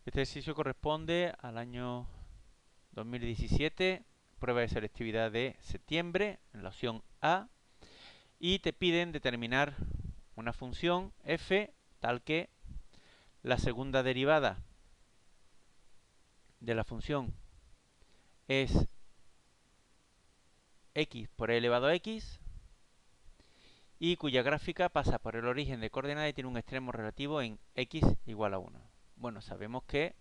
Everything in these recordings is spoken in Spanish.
Este ejercicio corresponde al año 2017, prueba de selectividad de septiembre, en la opción A, y te piden determinar una función f tal que la segunda derivada de la función es x por e elevado a x y cuya gráfica pasa por el origen de coordenadas y tiene un extremo relativo en x igual a 1. Bueno, sabemos que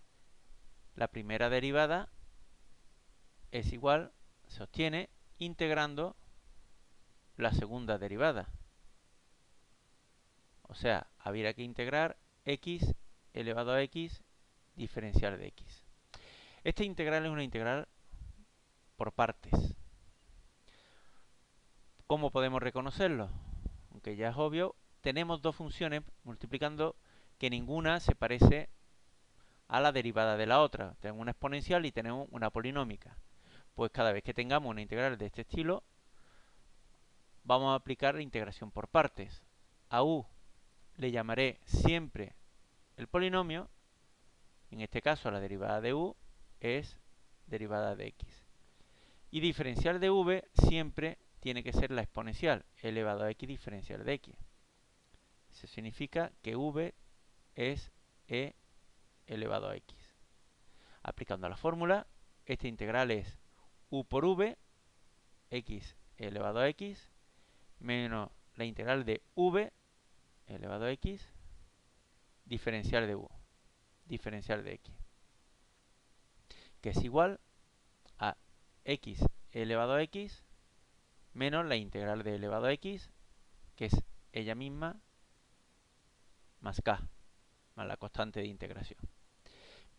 la primera derivada es igual, se obtiene integrando la segunda derivada. O sea, habría que integrar x elevado a x diferencial de x. Esta integral es una integral por partes. ¿Cómo podemos reconocerlo? Aunque ya es obvio, tenemos dos funciones multiplicando que ninguna se parece a la derivada de la otra. Tenemos una exponencial y tenemos una polinómica. Pues cada vez que tengamos una integral de este estilo, vamos a aplicar la integración por partes. A u le llamaré siempre el polinomio. En este caso, la derivada de u es derivada de x. Y diferencial de v siempre tiene que ser la exponencial, elevado a x diferencial de x. Eso significa que v es e elevado a x. Aplicando la fórmula, esta integral es u por v, x elevado a x, menos la integral de v elevado a x, diferencial de u, diferencial de x, que es igual a x elevado a x menos la integral de elevado a x, que es ella misma, más k, más la constante de integración.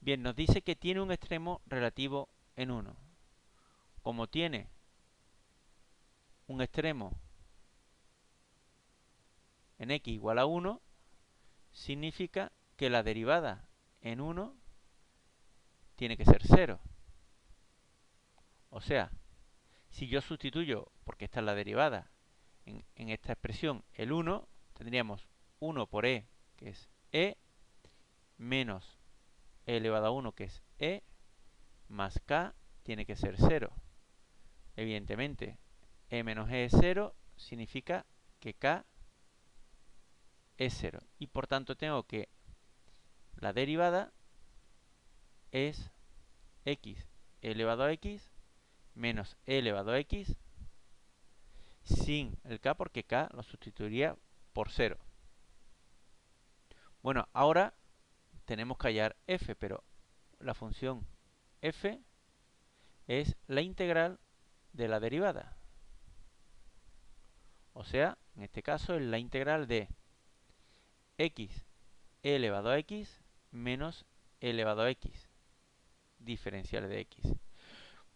Bien, nos dice que tiene un extremo relativo en 1. Como tiene un extremo en x igual a 1, significa que la derivada en 1 tiene que ser 0. O sea, si yo sustituyo, porque esta es la derivada, en esta expresión el 1, tendríamos 1 por e, que es e, menos e elevado a 1, que es e, más k, tiene que ser 0. Evidentemente, e menos e es 0, significa que k es 0. Y por tanto tengo que la derivada es x elevado a x menos e elevado a x sin el k, porque k lo sustituiría por 0. Bueno, ahora tenemos que hallar f, pero la función f es la integral de la derivada. O sea, en este caso es la integral de x elevado a x menos e elevado a x, diferencial de x.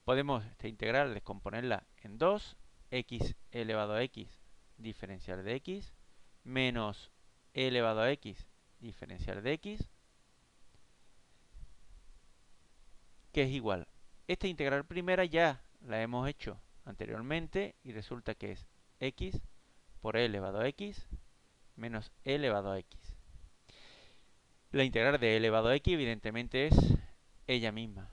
Podemos esta integral descomponerla en 2, x elevado a x, diferencial de x, menos e elevado a x, diferencial de x, que es igual. Esta integral primera ya la hemos hecho anteriormente y resulta que es x por e elevado a x menos e elevado a x. La integral de e elevado a x evidentemente es ella misma.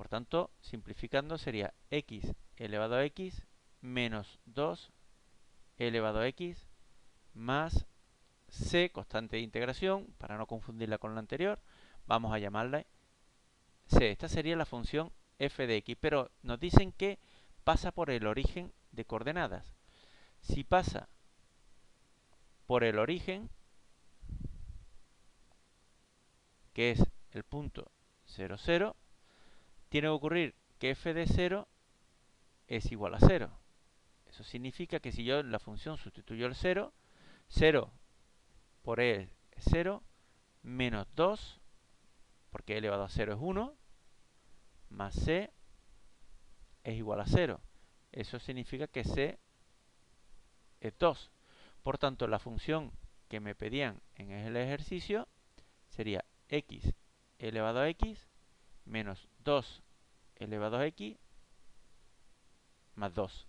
Por tanto, simplificando sería x elevado a x menos 2 e elevado a x más c, constante de integración, para no confundirla con la anterior, vamos a llamarla c. Esta sería la función f de x, pero nos dicen que pasa por el origen de coordenadas. Si pasa por el origen, que es el punto 0, 0, tiene que ocurrir que f de 0 es igual a 0. Eso significa que si yo en la función sustituyo el 0, 0 por e es 0, menos 2, porque e elevado a 0 es 1, más c es igual a 0. Eso significa que c es 2. Por tanto, la función que me pedían en el ejercicio sería x elevado a x menos 2 elevado a x más 2.